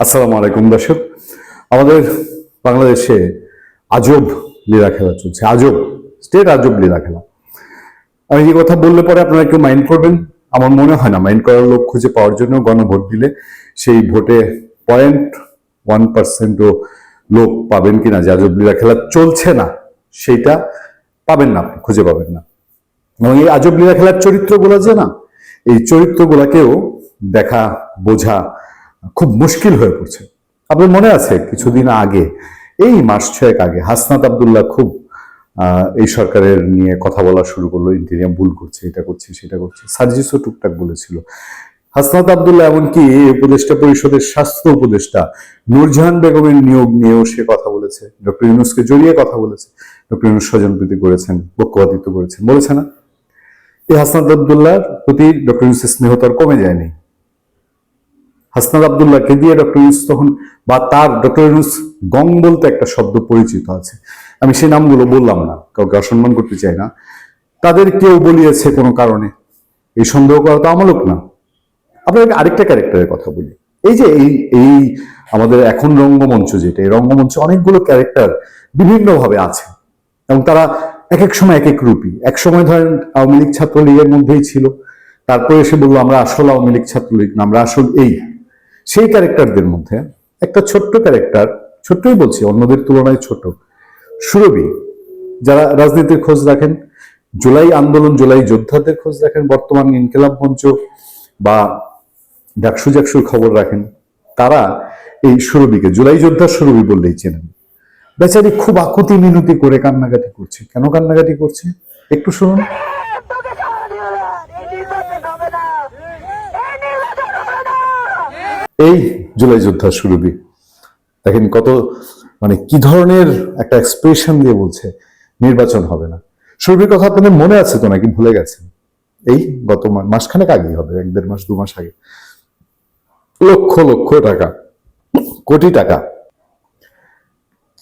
আসসালামু আলাইকুম দর্শক। আমাদের বাংলাদেশে আজব লীলা খেলা চলছে, আজব স্টেট আজব লীলা খেলা। আমি এই কথা বললে পরে আপনারা একটু মাইন্ড করবেন, আমার মনে হয় না মাইন্ড করার লোক খুঁজে পাওয়ার জন্য গণভোট দিলে সেই ভোটে 0.1%ও লোক পাবেন কিনা যে আজব লীলা খেলা চলছে না, সেইটা পাবেন না, আপনি খুঁজে পাবেন না। এবং এই আজব লীলা খেলার চরিত্রগুলো যে না, এই চরিত্রগুলাকেও দেখা বোঝা খুব মুশকিল হয়ে পড়ছে। আপনার মনে আছে কিছুদিন আগে, এই মাস ছয়েক আগে, হাসনাত আব্দুল্লাহ খুব এই সরকারের নিয়ে কথা বলা শুরু করলো, ইন্টেরিয়াম ভুল করছে, এটা করছে সেটা করছে, সার্জিসও টুকটাক বলেছিল। হাসনাত আব্দুল্লাহ এমনকি উপদেষ্টা পরিষদের স্বাস্থ্য উপদেষ্টা নূরজাহান বেগমের নিয়োগ নিয়েও সে কথা বলেছে, ডক্টর ইউনূসকে জড়িয়ে কথা বলেছে, ডক্টর ইউনূস স্বজনপ্রীতি করেছেন, পক্ষপাতিত্ব করেছেন, বলেছে না? এই হাসনাত আব্দুল্লাহর প্রতি ডক্টর ইউনূসের স্নেহ তো আর কমে যায়নি। হাসনাত আব্দুল্লাহকে দিয়ে ডক্টর ইউনূস তখন, বা তার ডক্টর ইউনূস গং বলতে একটা শব্দ পরিচিত আছে, আমি সেই নামগুলো বললাম না, কাউকে অসম্মান করতে চাই না, তাদের কেউ বলিয়েছে কোনো কারণে, এই সন্দেহ করা তো আমলক না। আপনাকে আরেকটা ক্যারেক্টারের কথা বলি। এই যে এই এই আমাদের এখন রঙ্গমঞ্চ, যেটা এই রঙ্গমঞ্চে অনেকগুলো ক্যারেক্টার বিভিন্নভাবে আছে এবং তারা এক এক সময় এক এক রূপী। এক সময় ধরেন আওয়ামী লীগ ছাত্রলীগের মধ্যেই ছিল, তারপরে এসে বললো আমরা আসল আওয়ামী লীগ ছাত্রলীগ না, আমরা আসল এই। সেই ক্যারেক্টারদের মধ্যে একটা ছোট্ট ক্যারেক্টার, ছোট্টই বলছি, অন্যদের তুলনায় ছোট, সুরভী। যারা রাজনীতির খোঁজ রাখেন, জুলাই আন্দোলন, জুলাই যোদ্ধাদের খোঁজ রাখেন, বর্তমান ইনকিলাব মঞ্চ বা ডাকসু জাকসুর খবর রাখেন, তারা এই সুরভিকে জুলাই যোদ্ধা সুরভি বললেই চেনেন। বেচারি খুব আকুতি মিনতি করে কান্নাকাটি করছে। কেন কান্নাকাটি করছে একটু শুনুন। এই জুলাই যোদ্ধা সুরভি দেখেন কত, মানে কি ধরনের একটা এক্সপ্রেশন দিয়ে বলছে নির্বাচন হবে না। সুরভির কথা আপনাদের মনে আছে তো নাকি ভুলে গেছেন? এই গত মাসখানেক আগেই হবে, 1-1.5 মাস 2 মাস আগে, লক্ষ লক্ষ টাকা, কোটি টাকা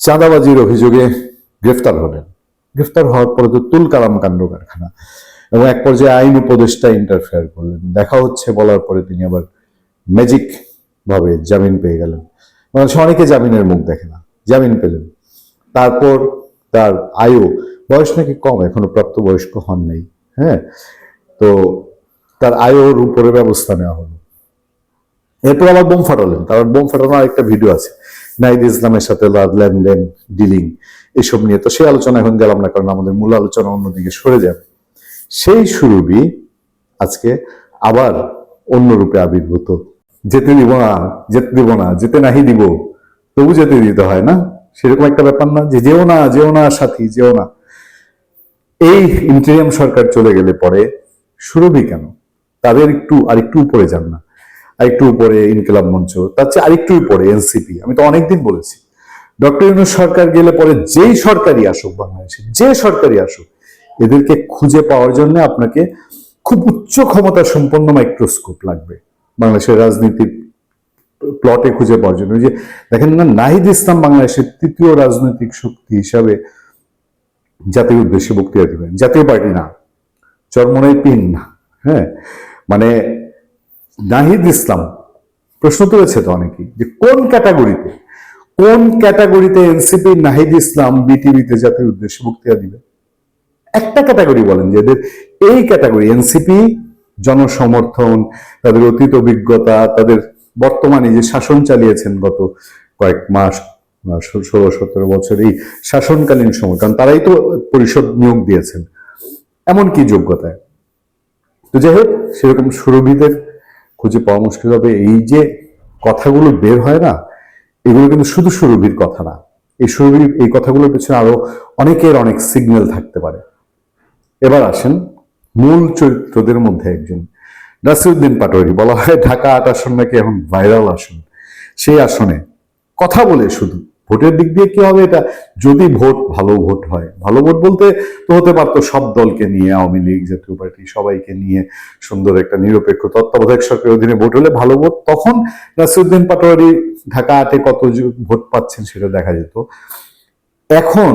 চাঁদাবাজির অভিযোগে গ্রেফতার হলেন। গ্রেফতার হওয়ার পরে তো তুল কালাম কাণ্ড কারখানা, এবং এক পর্যায়ে আইন উপদেষ্টা ইন্টারফেয়ার করলেন, দেখা হচ্ছে বলার পরে তিনি আবার ম্যাজিক ভাবে জামিন পেয়ে গেলেন। সে অনেকে জামিনের মুখ দেখে না, জামিন পেলেন। তারপর তার আয়ু, বয়স নাকি কম, এখনো প্রাপ্তবয়স্ক হন নাই, হ্যাঁ, তো তার আয়ুর উপরে ব্যবস্থা নেওয়া হলো। এরপর আবার বোম ফাটালেন, তার বোম ফাটানোর আরেকটা ভিডিও আছে, নাহিদ ইসলামের সাথে লেনদেন ডিলিং এসব নিয়ে, তো সেই আলোচনা এখন গেলাম না, কারণ আমাদের মূল আলোচনা অন্যদিকে সরে যাবে। সেই সুরভি আজকে আবার অন্য রূপে আবির্ভূত। যেতে দিব না, যেতে দিব না, যেতে নাহি দিব, তবু যেতে দিতে হয় না, সেরকম একটা ব্যাপার না যে যেও না, যেও না সাথী, যেও না। এই ইন্টেরিয়াম সরকার চলে গেলে পরে সুরভি কেন, তাদের আরেকটু উপরে যান না, আরেকটু উপরে ইনকিলাব মঞ্চ, তার চেয়ে আরেকটু উপরে এনসিপি। আমি তো অনেকদিন বলেছি, ডক্টর ইউনূস সরকার গেলে পরে যেই সরকারই আসুক বাংলাদেশে, যে সরকারই আসুক, এদেরকে খুঁজে পাওয়ার জন্য আপনাকে খুব উচ্চ ক্ষমতা সম্পন্ন মাইক্রোস্কোপ লাগবে বাংলাদেশের রাজনীতির প্লটে খুঁজে পাওয়ার জন্য। যে দেখেন না, নাহিদ ইসলাম বাংলাদেশের তৃতীয় রাজনৈতিক শক্তি হিসাবে জাতির উদ্দেশ্যে বক্তৃতা দিবেন, জাতীয় পার্টি না, চরমনাই পিন না, হ্যাঁ, মানে নাহিদ ইসলাম। প্রশ্ন তুলেছে তো অনেকেই যে কোন ক্যাটাগরিতে এনসিপি নাহিদ ইসলাম বিটিভিতে জাতির উদ্দেশ্যে বক্তৃতা দিবে? একটা ক্যাটাগরি বলেন, যে এদের এই ক্যাটাগরি, এনসিপি জনসমর্থন, তাদের অতীত অভিজ্ঞতা, তাদের বর্তমানে যে শাসন চালিয়েছেন গত কয়েক মাস, 16-17 বছর এই শাসনকালীন সময়, কারণ তারাই তো পরিষদ নিয়োগ দিয়েছেন, এমন কি যোগ্যতায়। তো যাই হোক, সেরকম সুরভিদের খুঁজে পাওয়া মুশকিল হবে। এই যে কথাগুলো বের হয় না, এগুলো কিন্তু শুধু সুরভির কথা না, এই সুরভির এই কথাগুলোর পেছনে আরো অনেকের অনেক সিগন্যাল থাকতে পারে। এবার আসেন মূল চরিত্রদের মধ্যে একজন, নাসিরউদ্দিন পাটোয়ারি। বলা হয় ঢাকা ৮ আসন নাকি এখন ভাইরাল আসন। সেই আসনে কথা বলে শুধু ভোটের দিক দিয়ে কি হবে, এটা যদি ভালো ভোট হয়, ভালো ভোট বলতে তো হতে পারতো সব দলকে নিয়ে, আওয়ামী লীগ, জাতীয় পার্টি সবাইকে নিয়ে সুন্দর একটা নিরপেক্ষ তত্ত্বাবধায়ক সরকারের অধীনে ভোট হলে ভালো ভোট, তখন নাসিরউদ্দিন পাটোয়ারি ঢাকা ৮-এ কত ভোট পাচ্ছেন সেটা দেখা যেত। এখন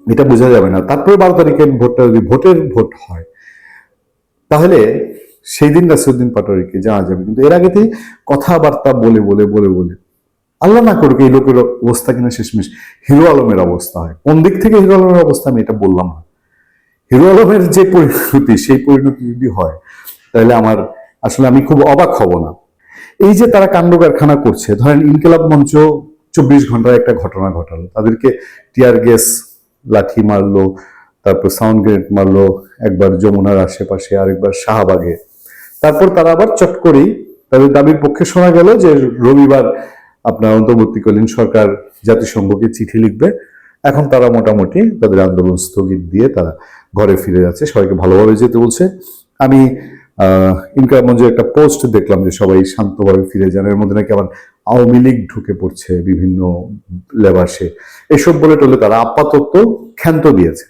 এটা বোঝা যাবে না। তারপরে 12 তারিখের ভোটটা যদি ভোট হয়, তাহলে সেই দিন নাসিরউদ্দিন পাটোয়ারিকে জানা যাবে, কিন্তু এর আগেতেই কথাবার্তা বলে বলে বলে বলে আল্লাহ না করুক এই লোকের অবস্থা কিনা শেষমেশ হিরো আলমের অবস্থা হয়। কোন দিক থেকে হিরো আলমের অবস্থা আমি এটা বললাম না, হিরো আলমের যে পরিণতি সেই পরিণতি যদি হয় তাহলে আমার আসলে আমি খুব অবাক হব না। এই যে তারা কাণ্ড কারখানা করছে, ধরেন ইনকিলাব মঞ্চ 24 ঘন্টার একটা ঘটনা ঘটালো, তাদেরকে টিয়ার গ্যাস লাঠি মারলো, তারপর সাউন্ড গ্রেনেড মারলো, একবার যমুনার আশেপাশে, আরেকবার শাহবাগে। তারপর তারা আবার চট করেই তাদের দাবির পক্ষে শোনা গেল যে রবিবার আপনার অন্তর্বর্তীকালীন সরকার জাতিসংঘকে চিঠি লিখবে। এখন তারা মোটামুটি তাদের আন্দোলন স্থগিত দিয়ে তারা ঘরে ফিরে যাচ্ছে, সবাইকে ভালোভাবে যেতে বলছে। আমি ইনকিলাব মঞ্চের একটা পোস্ট দেখলাম যে সবাই শান্তভাবে ফিরে যান, এর মধ্যে নাকি আবার আওয়ামী লীগ ঢুকে পড়ছে বিভিন্ন লেবাসে, এসব বলে টলে তারা আপাতত ক্ষান্ত দিয়েছে।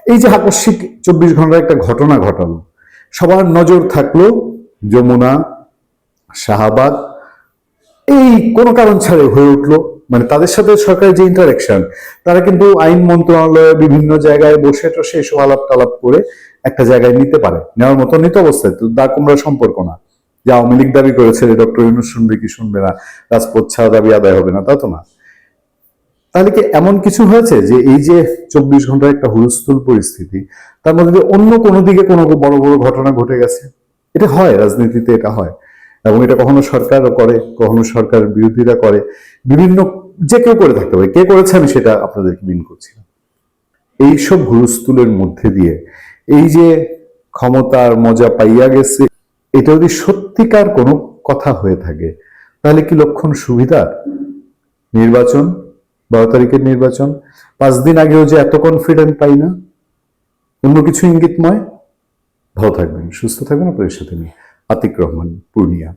এই যে আকস্মিক 24 ঘন্টার একটা ঘটনা ঘটালো, সবার নজর থাকলো যমুনা, শাহবাগ, এই কোনো কারণ ছাড়াই হয়ে উঠলো। মানে তাদের সাথে সরকারের যে ইন্টারাকশন, তারা কিন্তু আইন মন্ত্রণালয়ে বিভিন্ন জায়গায় বসে টসে এসব আলাপ টালাপ করে একটা জায়গায় নিতে পারে, নেওয়ার মতো নিতে অবস্থায়, তো দা কুমড়া সম্পর্ক না যে আওয়ামী লীগ দাবি করেছে ডক্টর ইউনূস শুনবে কি শুনবে না, রাজপথ ছাড়া দাবি আদায় হবে না, তা তো না। তাহলে কি এমন কিছু হয়েছে যে এই যে 24 ঘন্টার একটা হুলস্থুল পরিস্থিতি, তার মধ্যে অন্য কোনো দিকে কোনো বড় বড় ঘটনা ঘটে গেছে? এটা হয়, রাজনীতিতে এটা হয়, এবং এটা কখনো সরকারও করে, কখনো সরকার বিরোধীরা করে, বিভিন্ন যে কেউ করে থাকতে পারে, কে করেছে আমি সেটা আপনাদেরকে বিন করছি না। এইসব হুলস্থুলের মধ্যে দিয়ে এই যে ক্ষমতার মজা পাইয়া গেছে, এটা যদি সত্যিকার কোনো কথা হয়ে থাকে তাহলে কি লক্ষণ সুবিধার? নির্বাচন, 12 তারিখের নির্বাচন, 5 দিন আগেও যে এত কনফিডেন্ট পাই না, অন্য কিছু ইঙ্গিতময়। ভালো থাকবেন, সুস্থ থাকবেন, আপনাদের সাথে নিয়ে আতিক রহমান, পূর্ণিয়া।